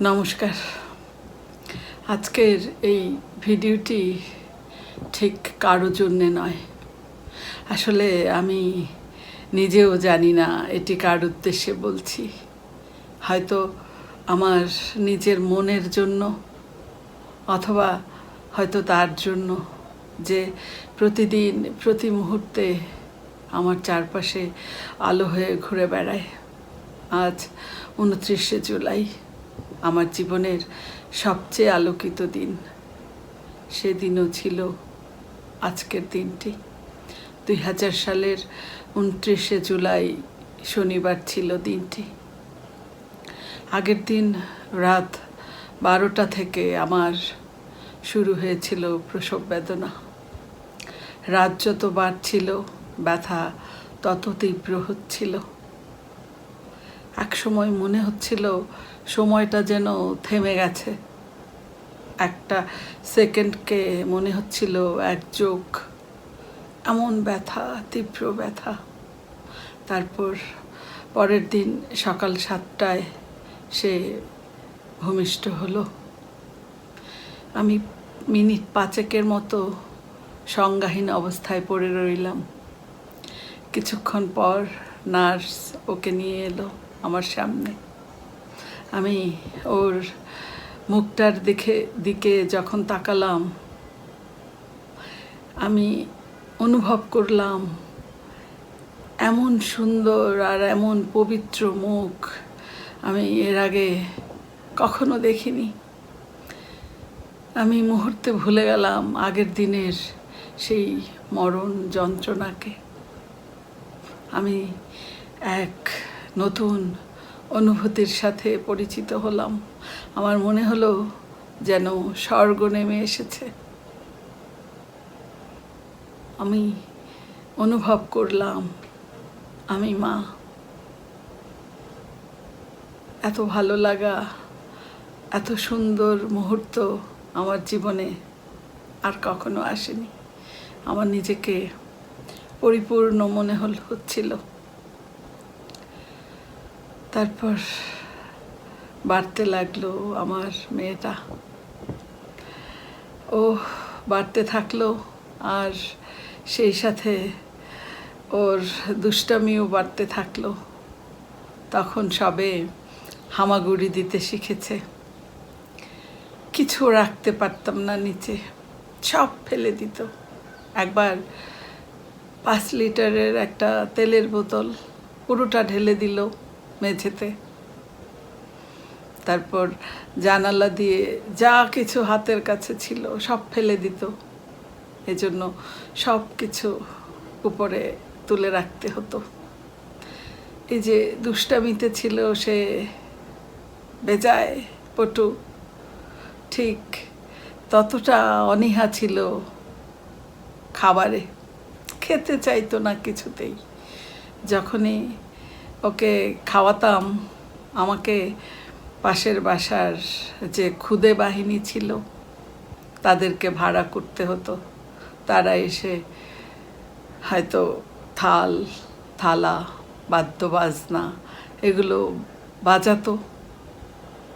নমস্কার। আজকের এই ভিডিওটি ঠিক কারো জন্যে নয়। আসলে আমি নিজেও জানি না এটি কার উদ্দেশ্যে বলছি। হয়তো আমার নিজের মনের জন্য, অথবা হয়তো তার জন্য যে প্রতিদিন প্রতি মুহূর্তে আমার চারপাশে আলো হয়ে ঘুরে বেড়ায়। আজ 29শে জুলাই, আমার জীবনের সবচেয়ে আলোকিত দিন। সেদিনও ছিল আজকের দিনটি। 2000 সালের 29শে জুলাই শনিবার ছিল দিনটি। আগের দিন রাত 12টা থেকে আমার শুরু হয়েছিল প্রসব বেদনা। রাত যত বাড়ছিল ব্যথা তত তীব্র হচ্ছিল। একসময় মনে হচ্ছিল সময়টা যেন থেমে গেছে। একটা সেকেন্ডকে মনে হচ্ছিল এক যোগ। এমন ব্যথা, তীব্র ব্যথা। তারপর পরের দিন সকাল 7টায় সে ভূমিষ্ঠ হলো। আমি মিনিট 5 মতো সংজ্ঞাহীন অবস্থায় পড়ে রইলাম। কিছুক্ষণ পর নার্স ওকে নিয়ে এলো আমার সামনে। আমি ওর মুখটার দিকে যখন তাকালাম, আমি অনুভব করলাম এমন সুন্দর আর এমন পবিত্র মুখ আমি এর আগে কখনো দেখিনি। আমি মুহূর্তে ভুলে গেলাম আগের দিনের সেই মরণ যন্ত্রণাকে। আমি এক নতুন অনুভূতির সাথে পরিচিত হলাম। আমার মনে হলো যেন স্বর্গ নেমে এসেছে। আমি অনুভব করলাম আমি মা। এত ভালো লাগা, এত সুন্দর মুহূর্ত আমার জীবনে আর কখনো আসেনি। আমার নিজেকে পরিপূর্ণ মনে হচ্ছিল। তারপর বাড়তে লাগলো আমার মেয়েটা। ও বাড়তে থাকলো, আর সেই সাথে ওর দুষ্টামিও বাড়তে থাকলো। তখন সবে হামাগুড়ি দিতে শিখেছে। কিছু রাখতে পারতাম না নিচে, সব ফেলে দিত। একবার 5 লিটারের একটা তেলের বোতল পুরোটা ঢেলে দিল মেঝেতে। তারপর জানালা দিয়ে যা কিছু হাতের কাছে ছিল সব ফেলে দিত। এজন্য সব কিছু উপরে তুলে রাখতে হতো। এই যে দুষ্টামিতে ছিল সে বেজায় পটু, ঠিক ততটা অনীহা ছিল খাবারে। খেতে চাইতো না কিছুতেই। যখনই ওকে খাওয়াতাম, আমাকে পাশের বাসার যে খুদে বাহিনী ছিল তাদেরকে ভাড়া করতে হতো। তারা এসে হয়তো থালা, বাদ্যবাজনা এগুলো বাজাতো,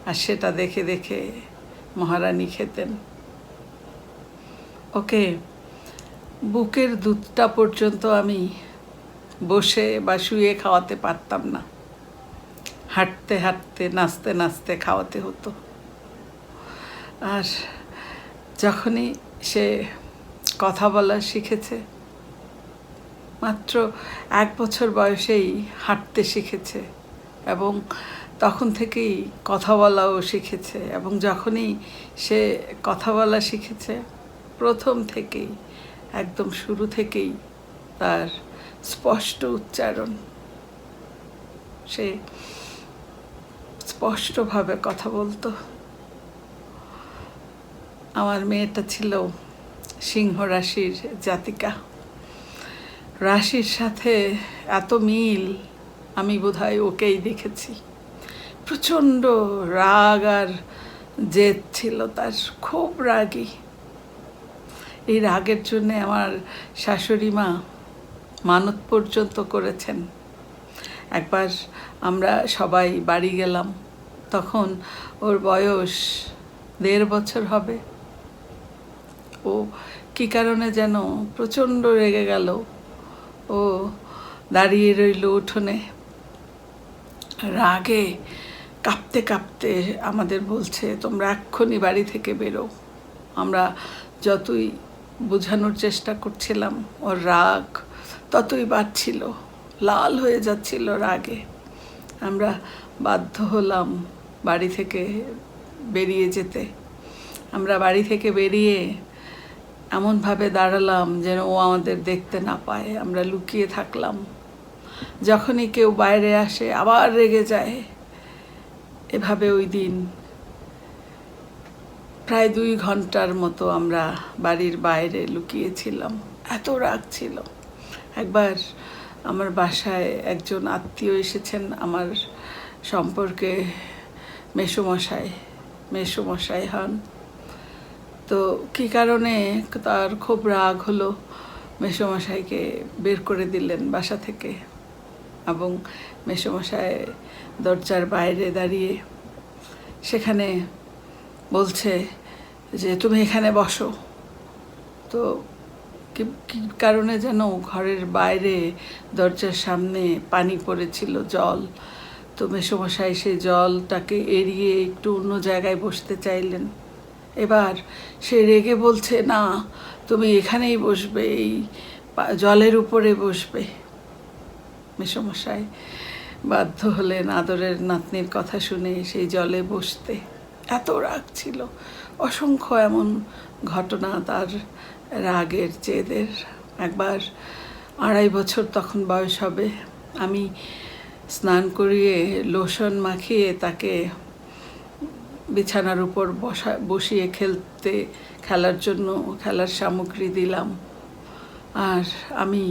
আর সেটা দেখে দেখে মহারানী খেতেন। ওকে বুকের দুধটা পর্যন্ত আমি বসে বা শুয়ে খাওয়াতে পারতাম না। হাঁটতে হাঁটতে, নাচতে নাচতে খাওয়াতে হতো। আর যখনই সে কথা বলা শিখেছে, মাত্র 1 বছর বয়সেই হাঁটতে শিখেছে, এবং তখন থেকেই কথা বলাও শিখেছে। এবং যখনই সে কথা বলা শিখেছে, প্রথম থেকেই, একদম শুরু থেকেই তার স্পষ্ট উচ্চারণ। সে স্পষ্টভাবে কথা বলতো। আমার মেয়েটা ছিল সিংহ রাশির জাতিকা। রাশির সাথে এত মিল আমি বোধহয় ওকেই দেখেছি। প্রচণ্ড রাগ আর জেদ ছিল তার, খুব রাগী। এই রাগের জন্যে আমার শাশুড়ি মা মানত পর্যন্ত করেছেন। একবার আমরা সবাই বাড়ি গেলাম, তখন ওর বয়স 1.5 বছর হবে। ও কী কারণে যেন প্রচণ্ড রেগে গেল। ও দাঁড়িয়ে রইল উঠোনে, রাগে কাঁপতে কাঁপতে আমাদের বলছে, তোমরা এক্ষুনি বাড়ি থেকে বেরো। আমরা যতই বোঝানোর চেষ্টা করছিলাম, ওর রাগ ততই বাড়ছিল, লাল হয়ে যাচ্ছিল রাগে। আমরা বাধ্য হলাম বাড়ি থেকে বেরিয়ে যেতে। আমরা বাড়ি থেকে বেরিয়ে এমনভাবে দাঁড়ালাম যেন ও আমাদের দেখতে না পায়। আমরা লুকিয়ে থাকলাম। যখনই কেউ বাইরে আসে আবার রেগে যায়। এভাবে ওই দিন প্রায় 2 ঘন্টার মতো আমরা বাড়ির বাইরে লুকিয়েছিলাম, এত রাগ ছিল। একবার আমার বাসায় একজন আত্মীয় এসেছেন, আমার সম্পর্কে মেসোমশাই হন। তো কী কারণে তার খুব রাগ হলো, মেসোমশাইকে বের করে দিলেন বাসা থেকে। এবং মেসোমশাই দরজার বাইরে দাঁড়িয়ে সেখানে বলছে যে তুমি এখানে বসো। তো কী কারণে যেন ঘরের বাইরে দরজার সামনে পানি পড়েছিল, জল। তো মেসোমশাই সেই জলটাকে এড়িয়ে একটু অন্য জায়গায় বসতে চাইলেন। এবার সে রেগে বলছে, না তুমি এখানেই বসবে, এই জলের উপরে বসবে। মেসোমশাই বাধ্য হলেন আদরের নাতনির কথা শুনে সেই জলে বসতে। এত রাগ ছিল। অসংখ্য এমন ঘটনা তার রাগের জেদের। একবার 2.5 বছর তখন বয়স হবে, আমি স্নান করিয়ে লোশন মাখিয়ে তাকে বিছানার উপর বসিয়ে খেলার জন্য খেলার সামগ্রী দিলাম। আর আমি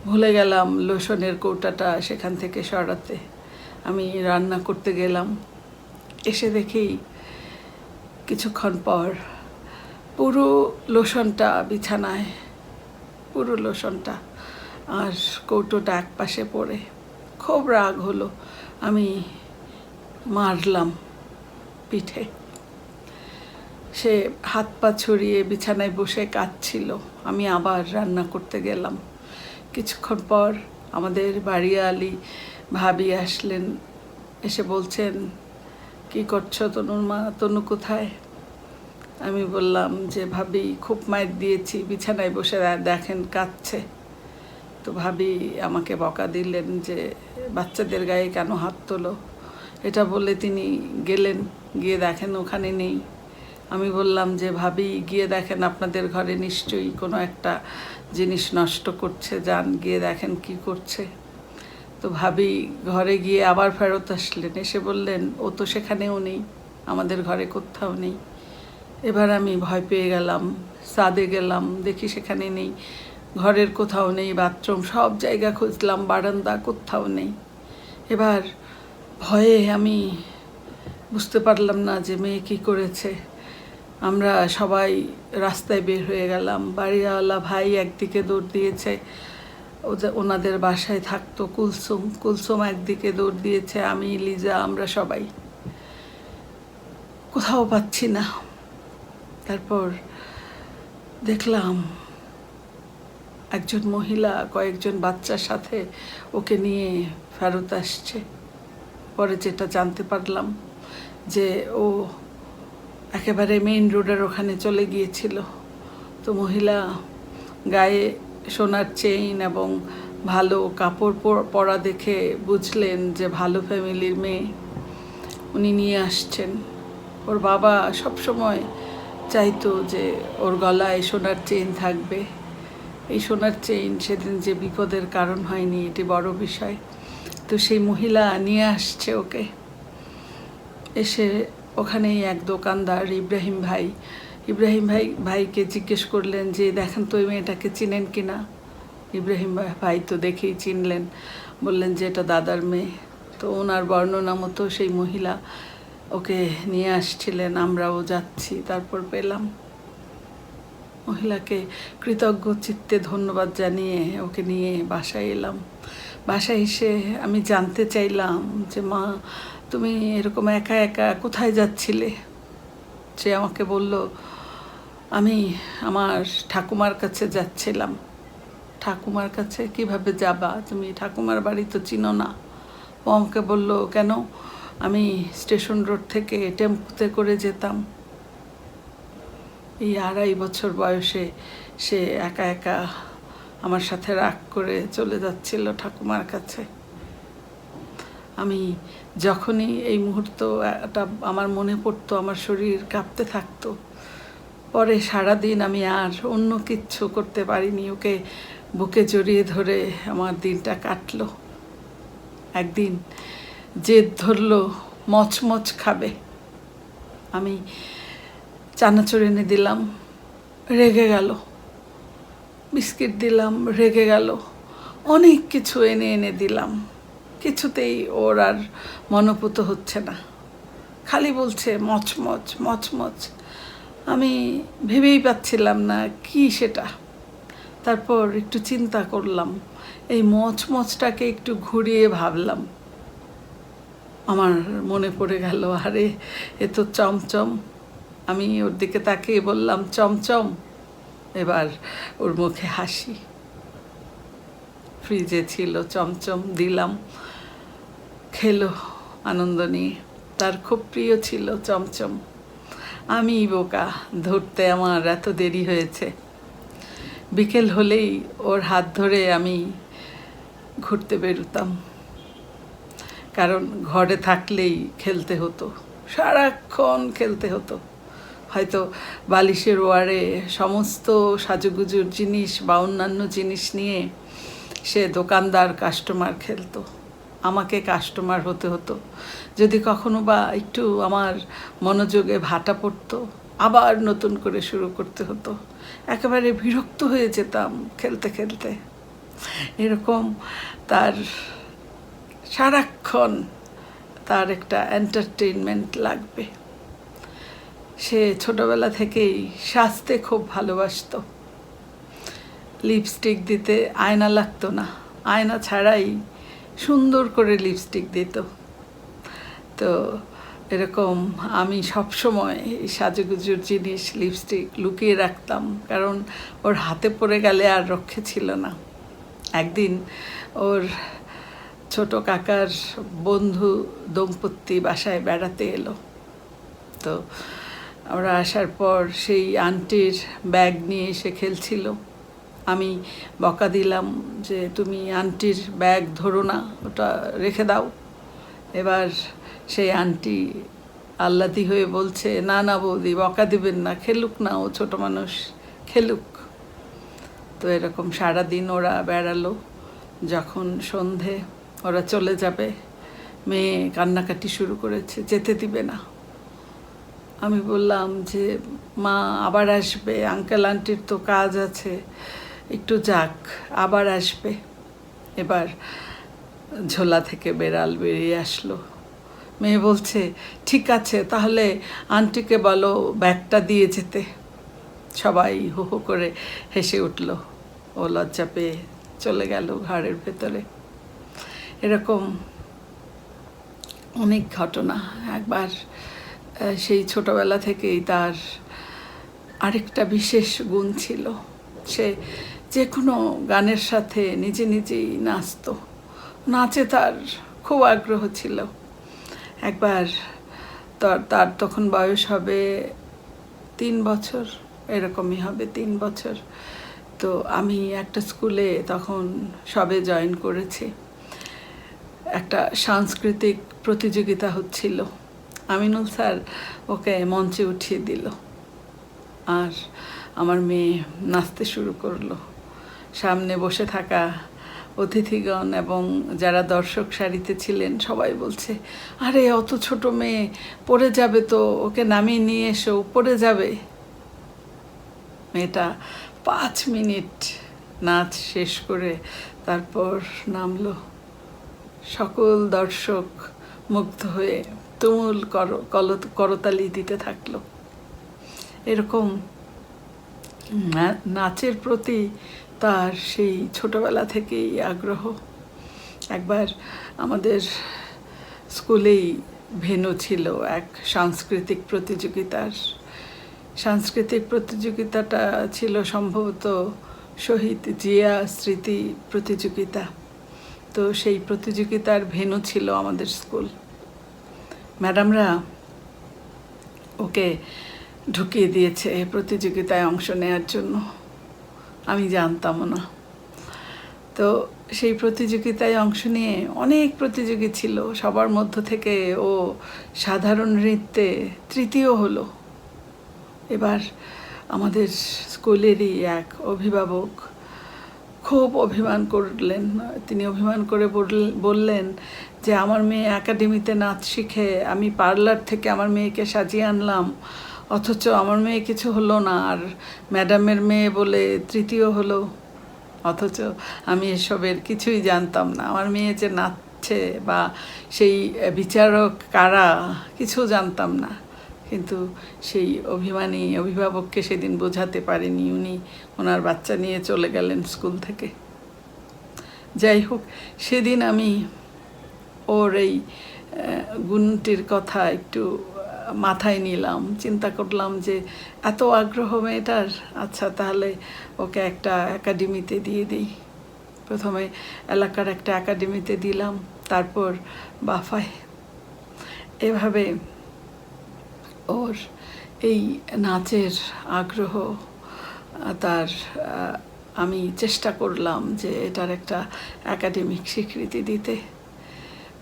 ভুলে গেলাম লোশনের কৌটাটা সেখান থেকে সরাতে। আমি রান্না করতে গেলাম, এসে দেখি কিছুক্ষণ পর পুরো লোশনটা বিছানায়, পুরো লোশনটা, আর কৌটোটা একপাশে পড়ে। খুব রাগ হলো, আমি মারলাম পিঠে। সে হাত পা ছড়িয়ে বিছানায় বসে কাঁদছিল। আমি আবার রান্না করতে গেলাম। কিছুক্ষণ পর আমাদের বাড়িওয়ালি ভাবি আসলেন, এসে বলছেন, কি করছো তনুর মা, তনু কোথায়? আমি বললাম যে ভাবি খুব মাইর দিয়েছি, বিছানায় বসে দেখেন কাঁদছে। তো ভাবি আমাকে বকা দিলেন যে বাচ্চাদের গায়ে কেন হাত তোলো। এটা বলে তিনি গেলেন, গিয়ে দেখেন ওখানে নেই। আমি বললাম যে ভাবি গিয়ে দেখেন আপনাদের ঘরে নিশ্চয়ই কোনো একটা জিনিস নষ্ট করছে, যান গিয়ে দেখেন কি করছে। তো ভাবি ঘরে গিয়ে আবার ফেরত আসলেন, এসে বললেন ও তো সেখানেও নেই, আমাদের ঘরে কোথাও নেই। এবার আমি ভয় পেয়ে গেলাম, ছাদে গেলাম, দেখি সেখানে নেই, ঘরের কোথাও নেই, বাথরুম সব জায়গা খুঁজলাম, বারান্দা কোথাও নেই। এবার ভয়ে আমি বুঝতে পারলাম না যে মেয়ে কী করেছে। আমরা সবাই রাস্তায় বের হয়ে গেলাম। বাড়িওয়ালা ভাই একদিকে দৌড় দিয়েছে, ওনাদের বাসায় থাকতো কুলসুম একদিকে দৌড় দিয়েছে, আমি, লিজা, আমরা সবাই। কোথাও পাচ্ছি না। তারপর দেখলাম একজন মহিলা কয়েকজন বাচ্চার সাথে ওকে নিয়ে ফেরত আসছে। পরে যেটা জানতে পারলাম যে ও একেবারে মেইন রোডের ওখানে চলে গিয়েছিল। তো মহিলা গায়ে সোনার চেইন এবং ভালো কাপড় পরা দেখে বুঝলেন যে ভালো ফ্যামিলির মেয়ে, উনি নিয়ে আসছেন। ওর বাবা সবসময় চাইতো যে ওর গলায় সোনার চেইন থাকবে। এই সোনার চেইন সেদিন যে বিপদের কারণ হয়নি, এটি বড় বিষয়। তো সেই মহিলা নিয়ে আসছে ওকে। এসে ওখানেই এক দোকানদার ইব্রাহিম ভাইকে জিজ্ঞেস করলেন যে দেখেন তো ওই মেয়েটাকে চিনেন কিনা। ইব্রাহিম ভাই তো দেখেই চিনলেন, বললেন যে এটা দাদার মেয়ে। তো ওনার বর্ণনা মতো সেই মহিলা ওকে নিয়ে আসছিলেন, আমরাও যাচ্ছি। তারপর পেলাম মহিলাকে কৃতজ্ঞ চিত্তে ধন্যবাদ জানিয়ে ওকে নিয়ে বাসায় এলাম। বাসায় এসে আমি জানতে চাইলাম যে মা তুমি এরকম একা একা কোথায় যাচ্ছিলে? সে আমাকে বলল, আমি আমার ঠাকুমার কাছে যাচ্ছিলাম। ঠাকুমার কাছে কিভাবে যাবা? তুমি ঠাকুমার বাড়ি তো চিনো না। ও আমাকে বলল, কেন? আমি স্টেশন রোড থেকে টেম্পুতে করে যেতাম। এই 2.5 বছর বয়সে সে একা একা আমার সাথে রাগ করে চলে যাচ্ছিল ঠাকুমার কাছে। আমি যখনই এই মুহূর্তটা আমার মনে পড়তো, আমার শরীর কাঁপতে থাকতো। পরে সারাদিন আমি আর অন্য কিচ্ছু করতে পারিনি, ওকে বুকে জড়িয়ে ধরে আমার দিনটা কাটলো। একদিন জেদ ধরলো মচমচ খাবে। আমি চানাচুর এনে দিলাম, রেগে গেল। বিস্কিট দিলাম, রেগে গেল। অনেক কিছু এনে এনে দিলাম, কিছুতেই ওর আর মনোপুত হচ্ছে না, খালি বলছে মচমচ মচমচ। আমি ভেবেই পাচ্ছিলাম না কি সেটা। তারপর একটু চিন্তা করলাম, এই মচমচটাকে একটু ঘুরিয়ে ভাবলাম। আমার মনে পড়ে গেল, আরে এ তো চমচম। আমি ওর দিকে তাকিয়ে বললাম, চমচম। এবার ওর মুখে হাসি। ফ্রিজে ছিল চমচম, দিলাম, খেলো আনন্দ নিয়ে। তার খুব প্রিয় ছিল চমচম। আমি বোকা, ধরতে আমার এত দেরি হয়েছে। বিকেল হলেই ওর হাত ধরে আমি ঘুরতে বেরোতাম, কারণ ঘরে থাকলেই খেলতে হতো, সারাক্ষণ খেলতে হতো। হয়তো বালিশের ওয়ারে সমস্ত সাজুগুজুর জিনিস বা অন্যান্য জিনিস নিয়ে সে দোকানদার কাস্টমার খেলতো, আমাকে কাস্টমার হতে হতো। যদি কখনো বা একটু আমার মনোযোগে ভাটা পড়তো, আবার নতুন করে শুরু করতে হতো। একেবারে বিরক্ত হয়ে যেতাম খেলতে খেলতে। এরকম তার সারাক্ষণ তার একটা এন্টারটেইনমেন্ট লাগবে। সে ছোটবেলা থেকেই সাজতে খুব ভালোবাসতো। লিপস্টিক দিতে আয়না লাগতো না, আয়না ছাড়াই সুন্দর করে লিপস্টিক দিত। তো এরকম আমি সবসময় এই সাজুগুজুর জিনিস, লিপস্টিক লুকিয়ে রাখতাম, কারণ ওর হাতে পড়ে গেলে আর রক্ষে ছিল না। একদিন ওর ছোট কাকার বন্ধু দম্পতি বাসায় বেড়াতে এলো। তো আমরা আসার পর সেই আন্টির ব্যাগ নিয়ে এসে খেলছিল। আমি বকা দিলাম যে তুমি আন্টির ব্যাগ ধরো না, ওটা রেখে দাও। এবার সেই আন্টি আহ্লাদি হয়ে বলছে, না না বৌদি, বকা দিবেন না, খেলুক না, ও ছোটো মানুষ, খেলুক। তো এরকম সারাদিন ওরা বেড়ালো। যখন সন্ধে ওরা চলে যাবে, মেয়ে কান্নাকাটি শুরু করেছে, যেতে দিবে না। আমি বললাম যে মা আবার আসবে, আঙ্কেল আন্টির তো কাজ আছে, একটু যাক, আবার আসবে। এবার ঝোলা থেকে বেড়াল বেরিয়ে আসলো। মেয়ে বলছে, ঠিক আছে, তাহলে আন্টিকে বলো ব্যাগটা দিয়ে যেতে। সবাই হো হো করে হেসে উঠল। ও লজ্জা পেয়ে চলে গেল ঘরের ভেতরে। এরকম অনেক ঘটনা। একবার সেই ছোটবেলা থেকেই তার আরেকটা বিশেষ গুণ ছিল, সে যে কোনো গানের সাথে নিজে নিজেই নাচতো। নাচে তার খুব আগ্রহ ছিল। একবার তার তখন বয়স হবে 3 বছর, এরকমই হবে 3 বছর। তো আমি একটা স্কুলে তখন সবে জয়েন করেছি। একটা সাংস্কৃতিক প্রতিযোগিতা হচ্ছিল। আমিনুল স্যার ওকে মঞ্চে উঠিয়ে দিল, আর আমার মেয়ে নাচতে শুরু করলো। সামনে বসে থাকা অতিথিগণ এবং যারা দর্শক সারিতে ছিলেন সবাই বলছে, আরে অত ছোট মেয়ে পড়ে যাবে তো, ওকে নামিয়ে নিয়ে এসো, পড়ে যাবে। মেয়েটা 5 মিনিট নাচ শেষ করে তারপর নামলো। সকল দর্শক মুগ্ধ হয়ে তুমুল করতালি দিতে থাকলো। এরকম নাচের প্রতি তার সেই ছোটবেলা থেকেই আগ্রহ। একবার আমাদের স্কুলেই ভেন্যু ছিল এক সাংস্কৃতিক প্রতিযোগিতার। সাংস্কৃতিক প্রতিযোগিতাটা ছিল সম্ভবত শহীদ জিয়া স্মৃতি প্রতিযোগিতা। তো সেই প্রতিযোগিতার ভেন্যু ছিল আমাদের স্কুল। ম্যাডামরা ওকে ঢুকিয়ে দিয়েছে প্রতিযোগিতায় অংশ নেওয়ার জন্য, আমি জানতামও না। তো সেই প্রতিযোগিতায় অংশ নিয়ে অনেক প্রতিযোগী ছিল, সবার মধ্য থেকে ও সাধারণ নৃত্যে তৃতীয় হলো। এবার আমাদের স্কুলেরই এক অভিভাবক খুব অভিমান করলেন। তিনি অভিমান করে বললেন যে আমার মেয়ে একাডেমিতে নাচ শিখে আমি পার্লার থেকে আমার মেয়েকে সাজিয়ে আনলাম, অথচ আমার মেয়ে কিছু হলো না, আর ম্যাডামের মেয়ে বলে তৃতীয় হলো। অথচ আমি এসবের কিছুই জানতাম না। আমার মেয়ে যে নাচছে বা সেই বিচারক কারা কিছু জানতাম না। কিন্তু সেই অভিমানী অভিভাবককে সেদিন বোঝাতে পারেনি। উনি ওনার বাচ্চা নিয়ে চলে গেলেন স্কুল থেকে। যাই হোক, সেদিন আমি ওর এই গুণটির কথা একটু মাথায় নিলাম, চিন্তা করলাম যে এত আগ্রহ মেয়েটার, আচ্ছা তাহলে ওকে একটা একাডেমিতে দিয়ে দিই। প্রথমে এলাকার একটা একাডেমিতে দিলাম, তারপর বাফায়। এভাবে ওর এই নাচের আগ্রহ তার আমি চেষ্টা করলাম যে এটার একটা একাডেমিক স্বীকৃতি দিতে।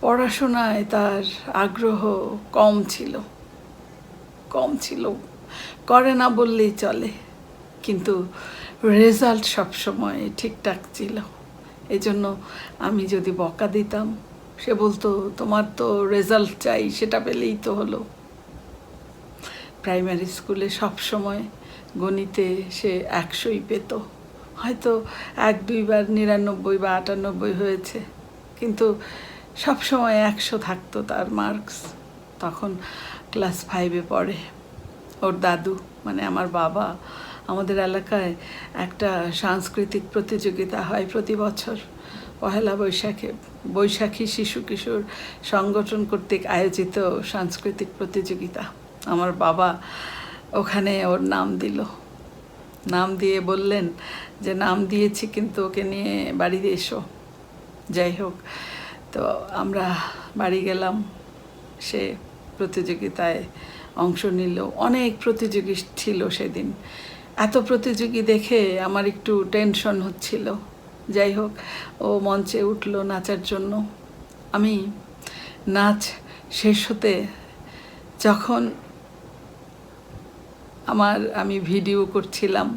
পড়াশোনায় তার আগ্রহ কম ছিল, করে না বললেই চলে, কিন্তু রেজাল্ট সবসময় ঠিকঠাক ছিল। এজন্য আমি যদি বকা দিতাম, সে বলতো তোমার তো রেজাল্ট চাই, সেটা পেলেই তো হলো। প্রাইমারি স্কুলে সবসময় গণিতে সে 100ই পেত, হয়তো 1-2বার 99 বা 98 হয়েছে, কিন্তু সবসময় 100 থাকতো তার মার্কস। তখন ক্লাস 5-এ পড়ে। ওর দাদু মানে আমার বাবা, আমাদের এলাকায় একটা সাংস্কৃতিক প্রতিযোগিতা হয় প্রতি বছর, পহেলা বৈশাখী শিশু কিশোর সংগঠন কর্তৃক আয়োজিত সাংস্কৃতিক প্রতিযোগিতা। আমার বাবা ওখানে ওর নাম দিল, নাম দিয়ে বললেন যে নাম দিয়েছি কিন্তু ওকে নিয়ে বাড়িতে এসো। যাই হোক, তো আমরা বাড়ি গেলাম। সে প্রতিযোগিতায় অংশ নিল। অনেক প্রতিযোগী ছিল সেদিন। এত প্রতিযোগী দেখে আমার একটু টেনশন হচ্ছিল। যাই হোক, ও মঞ্চে উঠলো নাচার জন্য। আমি নাচ শেষ হতে যখন আমি ভিডিও করছিলাম,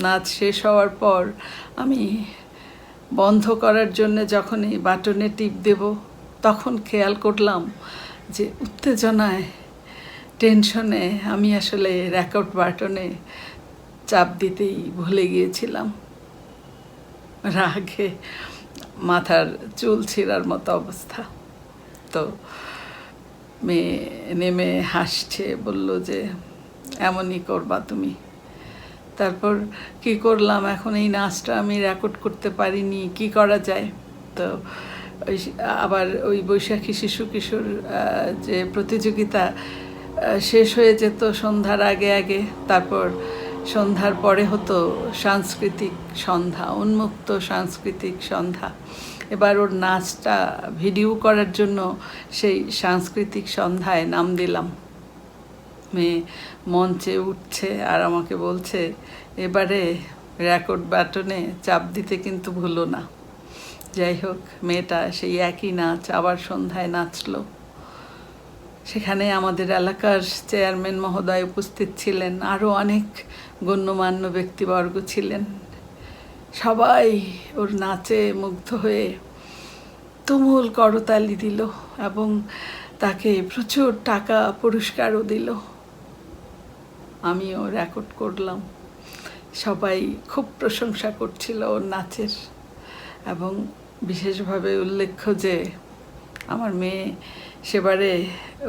নাচ শেষ হওয়ার পর আমি বন্ধ করার জন্য যখনই বাটনে টিপ দেব, তখন খেয়াল করলাম যে উত্তেজনায় টেনশনে আমি আসলে রেকর্ড বাটনে চাপ দিতেই ভুলে গিয়েছিলাম। রাগে মাথার চুল ছিঁড়ার মতো অবস্থা। তো মেয়ে নেমে হাসছে, বলল যে এমনই করবা তুমি। তারপর কি করলাম, এখন এই নাচটা আমি রেকর্ড করতে পারিনি, কি করা যায়। তো আবার ওই বৈশাখী শিশু কিশোর যে প্রতিযোগিতা শেষ হয়ে যেত সন্ধ্যার আগে, তারপর সন্ধ্যার পরে হতো সাংস্কৃতিক সন্ধ্যা, উন্মুক্ত সাংস্কৃতিক সন্ধ্যা। এবার ওর নাচটা ভিডিও করার জন্য সেই সাংস্কৃতিক সন্ধ্যায় নাম দিলাম। মেয়ে মঞ্চে উঠছে আর আমাকে বলছে এবারে রেকর্ড বাটনে চাপ দিতে কিন্তু ভুলো না। যাই হোক, মেয়েটা সেই একই নাচ আবার সন্ধ্যায় নাচলো। সেখানে আমাদের এলাকার চেয়ারম্যান মহোদয় উপস্থিত ছিলেন, আরও অনেক গণ্যমান্য ব্যক্তিবর্গ ছিলেন। সবাই ওর নাচে মুগ্ধ হয়ে তুমুল করতালি দিল এবং তাকে প্রচুর টাকা পুরস্কারও দিল। আমিও রেকর্ড করলাম। সবাই খুব প্রশংসা করছিল ওর নাচের, এবং বিশেষভাবে উল্লেখ্য যে আমার মেয়ে সেবারে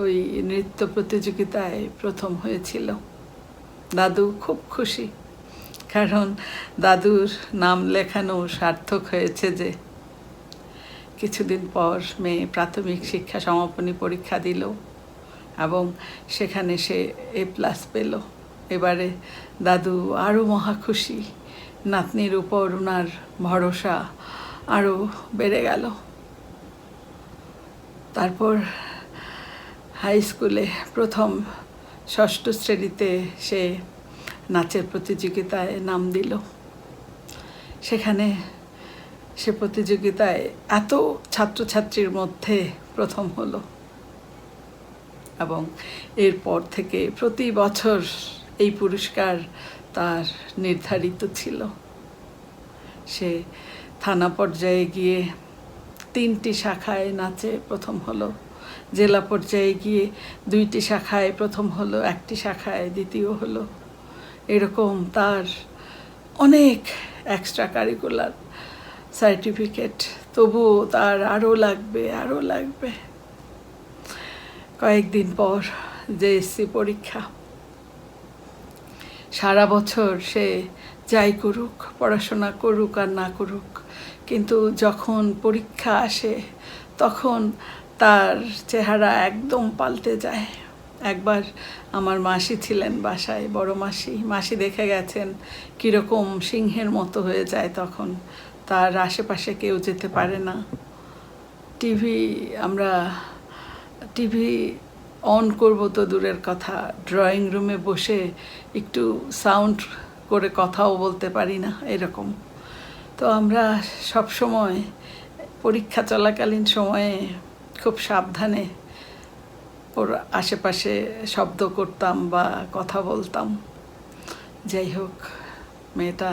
ওই নৃত্য প্রতিযোগিতায় প্রথম হয়েছিল। দাদু খুব খুশি, কারণ দাদুর নাম লেখানো সার্থক হয়েছে। যে কিছুদিন পর মেয়ে প্রাথমিক শিক্ষা সমাপনী পরীক্ষা দিল। এবং সেখানে সে A+ পেল। এবারে দাদু আরও মহা খুশি, নাতনির উপর ওনার ভরসা আরও বেড়ে গেল। তারপর হাই স্কুলে প্রথম 6ষ্ঠ শ্রেণীতে সে নাচের প্রতিযোগিতায় নাম দিল। সেখানে সে প্রতিযোগিতায় এত ছাত্রছাত্রীর মধ্যে প্রথম হলো এবং এরপর থেকে প্রতি বছর এই পুরস্কার তার নির্ধারিত ছিল। সে থানা পর্যায়ে গিয়ে 3টি শাখায় নাচে প্রথম হলো, জেলা পর্যায়ে গিয়ে 2টি শাখায় প্রথম হলো, 1টি শাখায় দ্বিতীয় হলো। এরকম তার অনেক এক্সট্রা কারিকুলার সার্টিফিকেট, তবুও তার আরও লাগবে। কয়েকদিন পর JSC পরীক্ষা। সারা বছর সে যাই করুক, পড়াশোনা করুক আর না করুক, কিন্তু যখন পরীক্ষা আসে তখন তার চেহারা একদম পাল্টে যায়। একবার আমার মাসি ছিলেন বাসায়, বড় মাসি দেখে গেছেন কীরকম সিংহের মতো হয়ে যায় তখন। তার আশেপাশে কেউ যেতে পারে না। টিভি অন করব তো দূরের কথা, ড্রয়িং রুমে বসে একটু সাউন্ড করে কথাও বলতে পারি না, এরকম। তো আমরা সব সময় পরীক্ষা চলাকালীন সময়ে খুব সাবধানে ওর আশেপাশে শব্দ করতাম বা কথা বলতাম। যাই হোক, মেয়েটা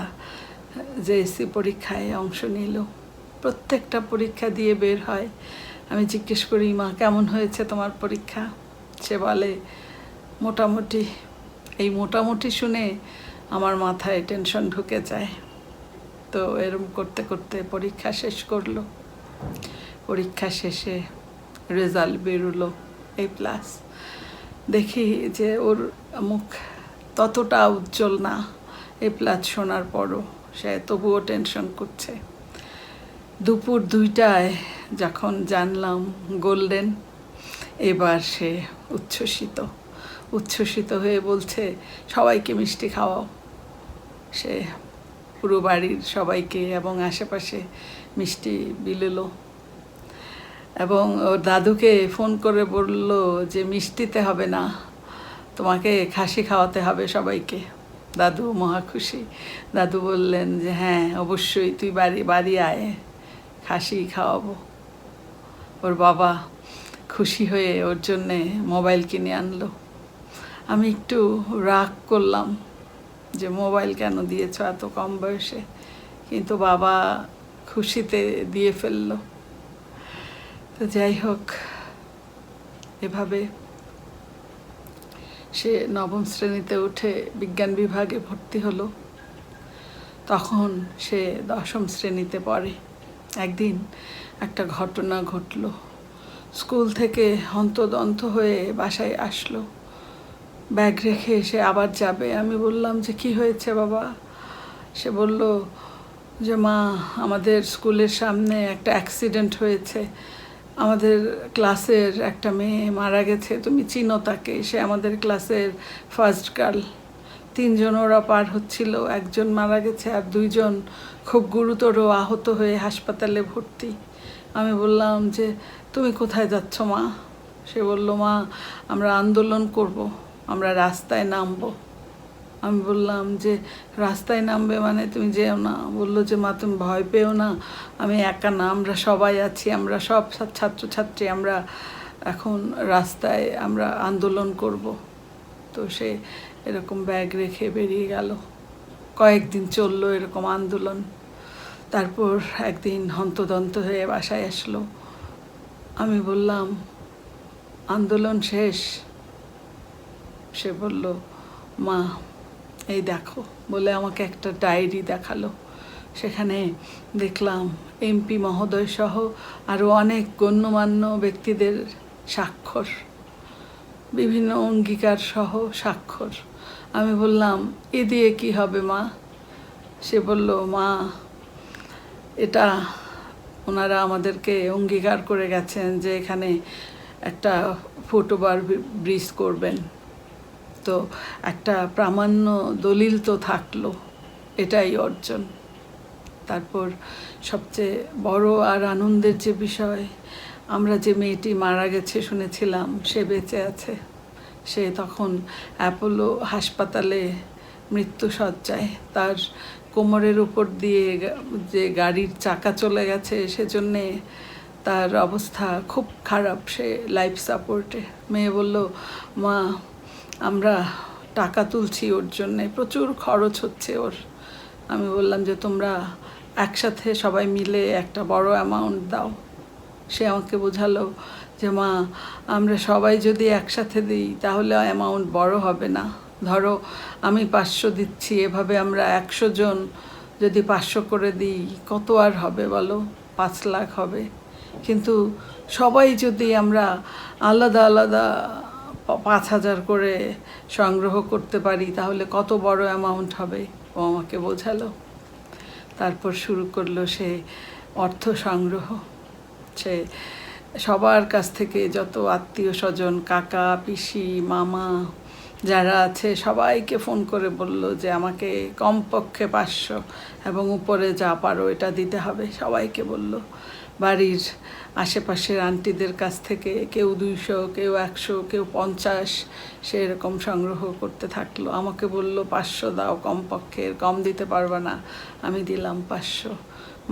JSC পরীক্ষায় অংশ নিল। প্রত্যেকটা পরীক্ষা দিয়ে বের হয়। আমি জিজ্ঞেস করি, মা কেমন হয়েছে তোমার পরীক্ষা? সে বলে মোটামুটি। এই মোটামুটি শুনে আমার মাথায় টেনশন ঢুকে যায়। তো এরম করতে করতে পরীক্ষা শেষ করলো। পরীক্ষা শেষে রেজাল্ট বেরোলো A+। দেখি যে ওর মুখ ততটা উজ্জ্বল না A+ শোনার পরও, সে তবুও টেনশন করছে। দুপুর 2টায় যখন জানলাম গোল্ডেন, এবার সে উচ্ছ্বসিত হয়ে বলছে সবাইকে মিষ্টি খাওয়াও। সে পুরো বাড়ির সবাইকে এবং আশেপাশে মিষ্টি বিলোলো এবং ওর দাদুকে ফোন করে বলল যে মিষ্টিতে হবে না, তোমাকে খাসি খাওয়াতে হবে সবাইকে। দাদু মহা খুশি। দাদু বললেন যে হ্যাঁ অবশ্যই, তুই বাড়ি আয়, খাসি খাওয়াবো। ওর বাবা খুশি হয়ে ওর জন্যে মোবাইল কিনে আনলো। আমি একটু রাগ করলাম যে মোবাইল কেন দিয়েছ এত কম বয়সে, কিন্তু বাবা খুশিতে দিয়ে ফেললো। তো যাই হোক, এভাবে সে 9ম শ্রেণীতে উঠে বিজ্ঞান বিভাগে ভর্তি হলো। তখন সে 10ম শ্রেণীতে পড়ে। একদিন একটা ঘটনা ঘটল। স্কুল থেকে হন্তদন্ত হয়ে বাসায় আসলো, ব্যাগ রেখে সে আবার যাবে। আমি বললাম যে কি হয়েছে বাবা? সে বলল যে মা, আমাদের স্কুলের সামনে একটা অ্যাক্সিডেন্ট হয়েছে, আমাদের ক্লাসের একটা মেয়ে মারা গেছে, তুমি চিনো তাকে, সে আমাদের ক্লাসের ফার্স্ট গার্ল। 3 জন ওরা পার হচ্ছিল, 1 জন মারা গেছে আর 2 জন খুব গুরুতর আহত হয়ে হাসপাতালে ভর্তি। আমি বললাম যে তুমি কোথায় যাচ্ছ মা? সে বলল মা, আমরা আন্দোলন করব, আমরা রাস্তায় নামবো। আমি বললাম যে রাস্তায় নামবে মানে তুমি যেও না। বললো যে মা তুমি ভয় পেও না, আমি একা না, আমরা সবাই আছি, আমরা সব ছাত্রছাত্রী, আমরা এখন রাস্তায় আমরা আন্দোলন করব। তো সে এরকম ব্যাগ রেখে বেরিয়ে গেল। কয়েকদিন চললো এরকম আন্দোলন। তারপর একদিন হন্তদন্ত হয়ে বাসায় আসলো। আমি বললাম আন্দোলন শেষ? সে বলল মা এই দেখো, বলে আমাকে একটা ডায়েরি দেখালো। সেখানে দেখলাম MP মহোদয় সহ আরও অনেক গণ্যমান্য ব্যক্তিদের স্বাক্ষর, বিভিন্ন অঙ্গীকার সহ স্বাক্ষর। আমি বললাম এ দিয়ে কি হবে মা? সে বলল মা, এটা ওনারা আমাদেরকে অঙ্গীকার করে গেছেন যে এখানে একটা ফুটওভার ব্রিজ করবেন। তো একটা প্রামাণ্য দলিল তো থাকলো, এটাই অর্জন। তারপর সবচেয়ে বড় আর আনন্দের যে বিষয়, আমরা যে মেয়েটি মারা গেছে শুনেছিলাম সে বেঁচে আছে। সে তখন অ্যাপোলো হাসপাতালে মৃত্যুশয্যায়, তার কোমরের উপর দিয়ে যে গাড়ির চাকা চলে গেছে সেজন্যে তার অবস্থা খুব খারাপ, সে লাইফ সাপোর্টে। মেয়ে বলল, মা আমরা টাকা তুলছি ওর জন্যে, প্রচুর খরচ হচ্ছে ওর। আমি বললাম যে তোমরা একসাথে সবাই মিলে একটা বড় অ্যামাউন্ট দাও। সে আমাকে বোঝালো যে মা আমরা সবাই যদি একসাথে দিই তাহলে অ্যামাউন্ট বড় হবে না। ধরো আমি 500 দিচ্ছি, এভাবে আমরা 100 জন যদি 500 করে দিই কত আর হবে বলো? 5 লাখ হবে। কিন্তু সবাই যদি আমরা আলাদা আলাদা 5,000 করে সংগ্রহ করতে পারি তাহলে কত বড় অ্যামাউন্ট হবে, ও আমাকে বোঝালো। তারপর শুরু করলো সে অর্থ সংগ্রহ। সে সবার কাছ থেকে যত আত্মীয় স্বজন, কাকা পিসি মামা যারা আছে সবাইকে ফোন করে বলল যে আমাকে কমপক্ষে 500 এবং উপরে যা পারো এটা দিতে হবে। সবাইকে বলল, বাড়ির আশেপাশের আন্টিদের কাছ থেকে কেউ 200, কেউ 100, কেউ 50 সে এরকম সংগ্রহ করতে থাকলো। আমাকে বলল 500 দাও কমপক্ষে, কম দিতে পারবে না। আমি দিলাম 500।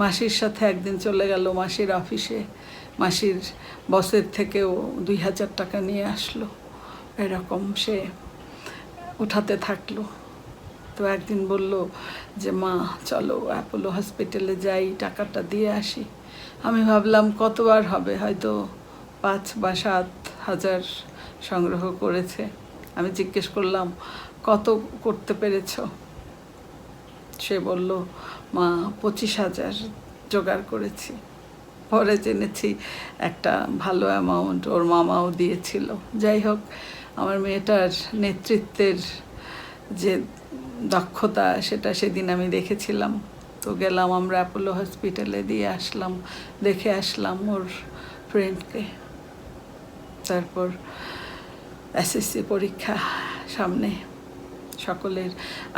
মাসির সাথে একদিন চলে গেল মাসির অফিসে, মাসির বসের থেকেও 2000 টাকা নিয়ে আসলো। এরকম সে উঠাতে থাকলো। তো একদিন বলল যে মা চলো অ্যাপোলো হসপিটালে যাই, টাকাটা দিয়ে আসি। আমি ভাবলাম কতবার হবে, হয়তো 5 বা 7 হাজার সংগ্রহ করেছে। আমি জিজ্ঞেস করলাম কত করতে পেরেছ? সে বলল মা 25,000 জোগাড় করেছি। পরে জেনেছি একটা ভালো অ্যামাউন্ট ওর মামাও দিয়েছিল। যাই হোক, আমার মেয়েটার নেতৃত্বের যে দক্ষতা সেটা সেদিন আমি দেখেছিলাম। তো গেলাম আমরা অ্যাপোলো হসপিটালে, দিয়ে আসলাম, দেখে আসলাম ওর ফ্রেন্ডকে। তারপর এসএসসি পরীক্ষা সামনে, সকলের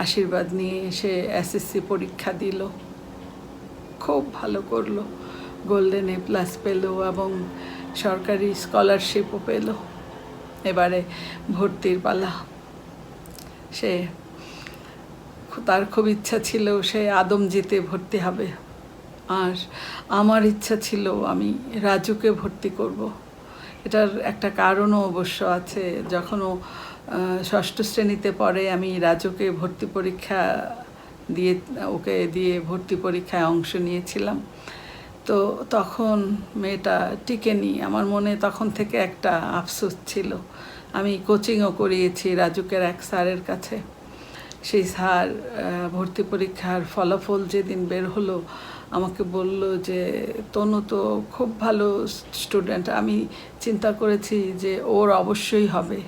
আশীর্বাদ নিয়ে সে এসএসসি পরীক্ষা দিল, খুব ভালো করলো, গোল্ডেন A+ পেল এবং সরকারি স্কলারশিপও পেল। এবারে ভর্তির পালা। সে তার খুব ইচ্ছা ছিল সে আদমজিতে ভর্তি হবে, আর আমার ইচ্ছা ছিল আমি রাজুকে ভর্তি করব। এটার একটা কারণও অবশ্য আছে। যখন ও 6ষ্ঠ শ্রেণীতে পড়ে আমি রাজুকে ভর্তি পরীক্ষা ওকে দিয়ে ভর্তি পরীক্ষায় অংশ নিয়েছিলাম। তো তখন মেয়েটা টিকেনি। আমার মনে তখন থেকে একটা আফসোস ছিল। আমি কোচিংও করিয়েছি রাজুকের এক স্যারের কাছে। সেই স্যার ভর্তি পরীক্ষার ফলাফল যেদিন বের হলো আমাকে বলল যে তনু তো খুব ভালো স্টুডেন্ট, আমি চিন্তা করেছি যে ওর অবশ্যই হবে।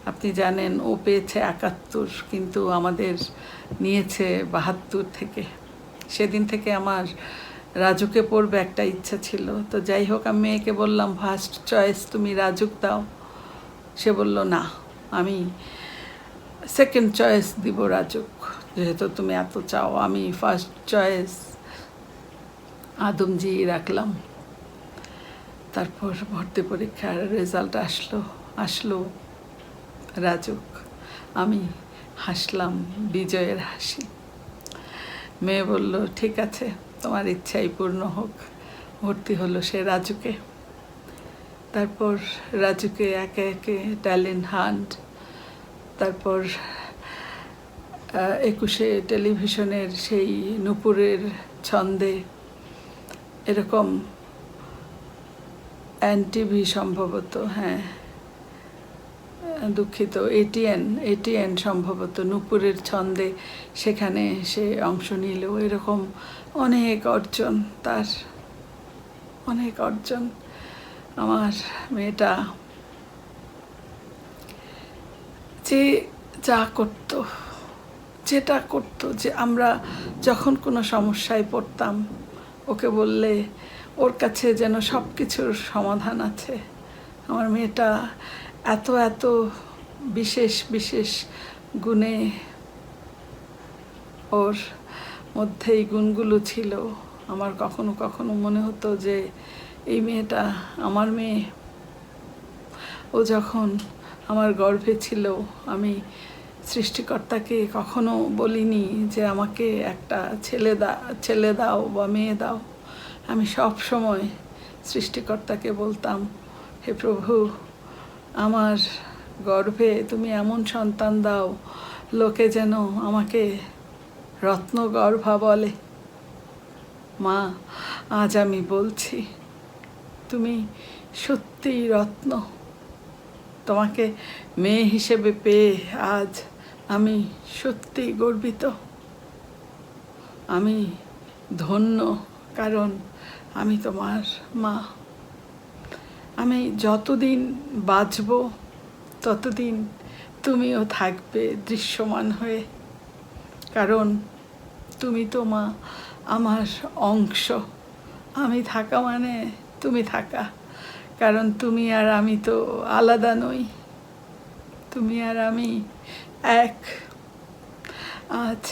আপনি জানেন ও পেয়েছে 71, কিন্তু আমাদের নিয়েছে 72 থেকে। সেদিন থেকে আমার রাজুকে পড়বে একটা ইচ্ছা ছিল। তো যাই হোক, আমি মেয়েকে বললাম ফার্স্ট চয়েস তুমি রাজুক দাও। সে বলল না, আমি সেকেন্ড চয়েস দিব রাজুক, যেহেতু তুমি এত চাও। আমি ফার্স্ট চয়েস আদমজি রাখলাম। তারপর ভর্তি পরীক্ষার রেজাল্ট আসলো রাজুক। আমি হাসলাম বিজয়ের হাসি। মেয়ে বলল ঠিক আছে, তোমার ইচ্ছাই পূর্ণ হোক। ভর্তি হলো সে রাজুকে। তারপর রাজুকে একে একে ট্যালেন্ট হান্ট, তারপর 21শে টেলিভিশনের সেই নূপুরের ছন্দে, এরকম NTV সম্ভবত, হ্যাঁ দুঃখিত, ATN সম্ভবত, নূপুরের ছন্দে সেখানে সে অংশ নিল। এরকম অনেক অর্জন তার, অনেক অর্জন। আমার মেয়েটা যে যা করতো, যেটা করতো, যে আমরা যখন কোনো সমস্যায় পড়তাম ওকে বললে ওর কাছে যেন সব কিছুর সমাধান আছে। আমার মেয়েটা এত এত বিশেষ বিশেষ গুণে ওর মধ্যে এই গুণগুলো ছিল। আমার কখনো কখনো মনে হতো যে এই মেয়েটা আমার মেয়ে। ও যখন আমার গর্ভে ছিল, আমি সৃষ্টিকর্তাকে কখনো বলিনি যে আমাকে একটা ছেলে দাও বা মেয়ে দাও। আমি সব সময় সৃষ্টিকর্তাকে বলতাম, হে প্রভু, আমার গর্ভে তুমি এমন সন্তান দাও, লোকে যেন আমাকে রত্নগর্ভা বলে। মা, আজ আমি বলছি, তুমি সত্যিই রত্ন। তোমাকে মেয়ে হিসেবে পেয়ে আজ আমি সত্যি গর্বিত। আমি ধন্য, কারণ আমি তোমার মা। আমি যতদিন বাঁচব ততদিন তুমিও থাকবে দৃশ্যমান হয়ে, কারণ তুমি তো মা আমার অংশ। আমি থাকা মানে তুমি থাকা, কারণ তুমি আর আমি তো আলাদা নই। তুমি আর আমি এক। আজ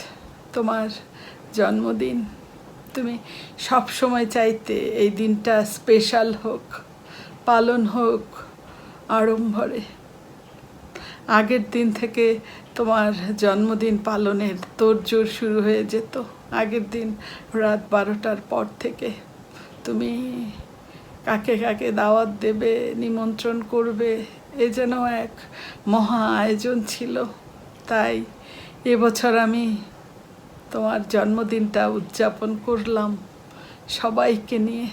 তোমার জন্মদিন। তুমি সব সময় চাইতে এই দিনটা স্পেশাল হোক, পালন হোক আড়ম্বরে। আগের দিন থেকে তোমার জন্মদিন পালনের তোড়জোড় শুরু হয়ে যেত। আগের দিন রাত 12টার পর থেকে তুমি কাকে কাকে দাওয়াত দেবে, নিমন্ত্রণ করবে, এ যেন এক মহা আয়োজন ছিল। তাই এবছর আমি তোমার জন্মদিনটা উদযাপন করলাম সবাইকে নিয়ে,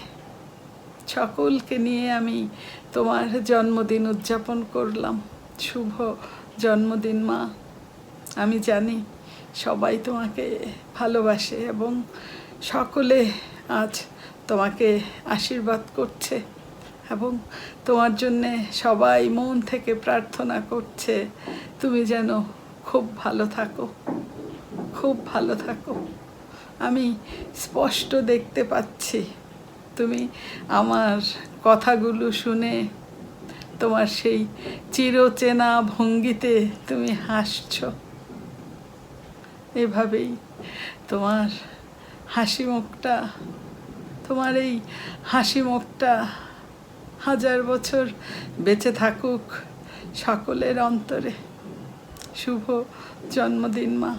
সকলকে নিয়ে আমি তোমার জন্মদিন উদযাপন করলাম। শুভ জন্মদিন মা। আমি জানি সবাই তোমাকে ভালোবাসে এবং সকলে আজ তোমাকে আশীর্বাদ করছে এবং তোমার জন্যে সবাই মন থেকে প্রার্থনা করছে তুমি যেন খুব ভালো থাকো, খুব ভালো থাকো। আমি স্পষ্ট দেখতে পাচ্ছি তুমি আমার কথাগুলো শুনে তোমার সেই চিরচেনা ভঙ্গিতে তুমি হাসছো। এভাবেই তোমার হাসি মুখটা, তোমার এই হাসি মুখটা 1000 বছর বেঁচে থাকুক সকলের অন্তরে। শুভ জন্মদিন মা।